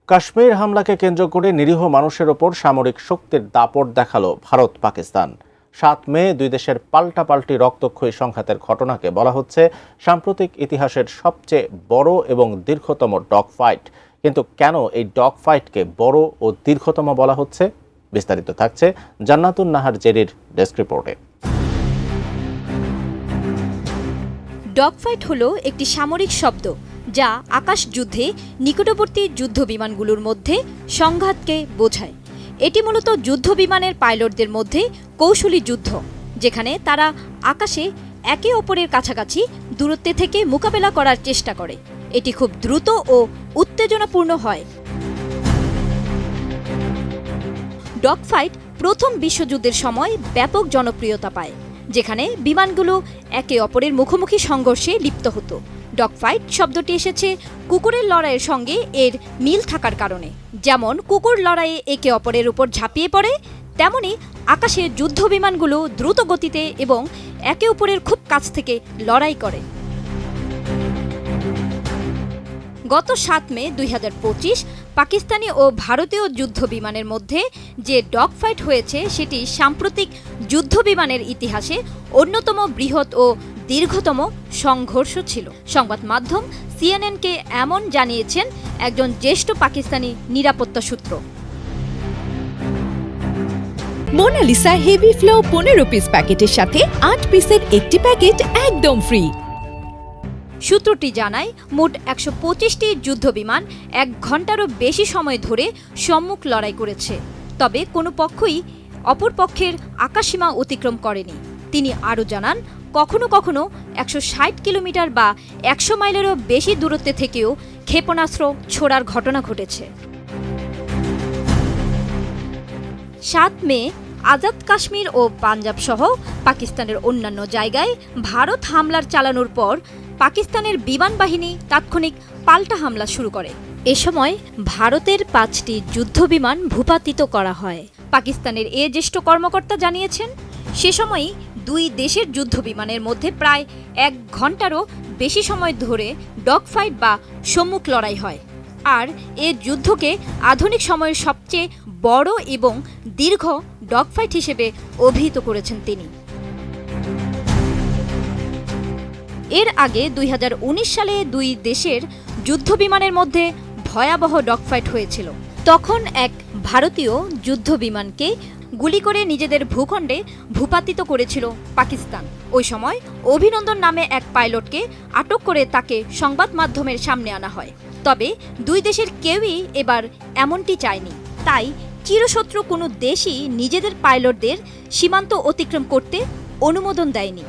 কাশ্মীর হামলাকে কেন্দ্র করে নিরীহ মানুষের ওপর সামরিক শক্তির দাপট দেখালো ভারত পাকিস্তান। ৭ মে দুই দেশের পাল্টাপাল্টি রক্তক্ষয়ী সংঘাতের ঘটনাকে বলা হচ্ছে সাম্প্রতিক ইতিহাসের সবচেয়ে বড় এবং দীর্ঘতম ডগ ফাইট। কিন্তু কেন এই ডগ ফাইটকে বড় ও দীর্ঘতম বলা হচ্ছে, বিস্তারিত থাকছে জান্নাতুন নাহার জেরির ডেস্ক রিপোর্টে। ডগ ফাইট হলো একটি সামরিক শব্দ যা আকাশ যুদ্ধে নিকটবর্তী যুদ্ধ বিমানগুলোর মধ্যে সংঘাতকে বোঝায়। এটি মূলত যুদ্ধ বিমানের পাইলটদের মধ্যে কৌশলী যুদ্ধ, যেখানে তারা আকাশে একে অপরের কাছাকাছি দূরত্বে থেকে মোকাবেলা করার চেষ্টা করে। এটি খুব দ্রুত ও উত্তেজনাপূর্ণ হয়। ডগ ফাইট প্রথম বিশ্বযুদ্ধের সময় ব্যাপক জনপ্রিয়তা পায়, যেখানে বিমানগুলো একে অপরের মুখোমুখি সংঘর্ষে লিপ্ত হতো। ডগ ফাইট শব্দটি এসেছে কুকুরের লড়াইয়ের সঙ্গে এর মিল থাকার কারণে। যেমন কুকুর লড়াইয়ে একে অপরের উপর ঝাঁপিয়ে পড়ে, তেমনি আকাশে যুদ্ধ বিমানগুলো দ্রুত গতিতে এবং একে অপরের খুব কাছ থেকে লড়াই করে। গত ৭ মে ২০২৫ পাকিস্তানি ও ভারতীয় যুদ্ধ বিমানের মধ্যে যে ডগ ফাইট হয়েছে সেটি সাম্প্রতিক যুদ্ধ বিমানের ইতিহাসে অন্যতম বৃহৎ ও দীর্ঘতম সংঘর্ষ ছিল। সংবাদ মাধ্যম সিএনএনকে এমন জানিয়েছেন একজন জ্যেষ্ঠ পাকিস্তানি নিরাপত্তা সূত্র। মোনালিসা হেভি ফ্লো 15 পিস প্যাকেটের সাথে ৮ পিসের একটি প্যাকেট একদম ফ্রি। সূত্রটি জানায় মোট ১২৫টি যুদ্ধ বিমান ১ ঘন্টারও বেশি সময় ধরে সম্মুখ লড়াই করেছে, তবে কোনো পক্ষই অপর পক্ষের আকাশসীমা অতিক্রম করেনি। তিনি আরও জানান, কখনো কখনো ১৬০ কিলোমিটার বা ১০০ মাইলেরও বেশি দূরত্বে থেকেও ক্ষেপণাস্ত্র ছোড়ার ঘটনা ঘটেছে। ৭ মে আজাদ কাশ্মীর ও পাঞ্জাব সহ পাকিস্তানের অন্যান্য জায়গায় ভারত হামলার চালানোর পর পাকিস্তানের বিমান বাহিনী তাৎক্ষণিক পাল্টা হামলা শুরু করে। এ সময় ভারতের ৫টি যুদ্ধ বিমান ভূপাতিত করা হয়। পাকিস্তানের এ জ্যেষ্ঠ কর্মকর্তা জানিয়েছেন, সে সময়ই দুই দেশের যুদ্ধ বিমানের মধ্যে প্রায় ১ ঘন্টারও বেশি সময় ধরে ডগ ফাইট বা সম্মুখ লড়াই হয়। আর এ যুদ্ধকে আধুনিক সময়ের সবচেয়ে বড় এবং দীর্ঘ ডগ ফাইট হিসেবে অভিহিত করেছেন তিনি। এর আগে ২০১৯ সালে দুই দেশের যুদ্ধ বিমানের মধ্যে ভয়াবহ ডগ ফাইট হয়েছিল। তখন এক ভারতীয় যুদ্ধ বিমানকে গুলি করে নিজেদের ভূখণ্ডে ভূপাতিত করেছিল পাকিস্তান। ওই সময় অভিনন্দন নামে এক পাইলটকে আটক করে তাকে সংবাদ মাধ্যমের সামনে আনা হয়। তবে দুই দেশের কেউই এবার এমনটি চায়নি। তাই চিরশত্রু কোনো দেশই নিজেদের পাইলটদের সীমান্ত অতিক্রম করতে অনুমোদন দেয়নি।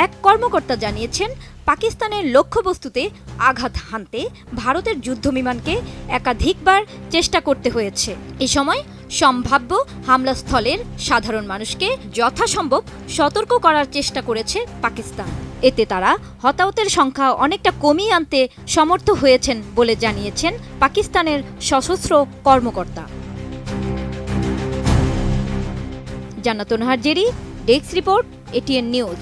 এক কর্মকর্তা জানিয়েছেন, পাকিস্তানের লক্ষ্যবস্তুতে আঘাত হানতে ভারতের যুদ্ধ বিমানকে একাধিকবার চেষ্টা করতে হয়েছে। এ সময় সম্ভাব্য হামলাস্থলের সাধারণ মানুষকে যথাসম্ভব সতর্ক করার চেষ্টা করেছে পাকিস্তান। এতে তারা হতাহতের সংখ্যা অনেকটা কমিয়ে আনতে সমর্থ হয়েছেন বলে জানিয়েছেন পাকিস্তানের সশস্ত্র কর্মকর্তা। জান্নাতুন Nahar Jerry, desk report, ATN news.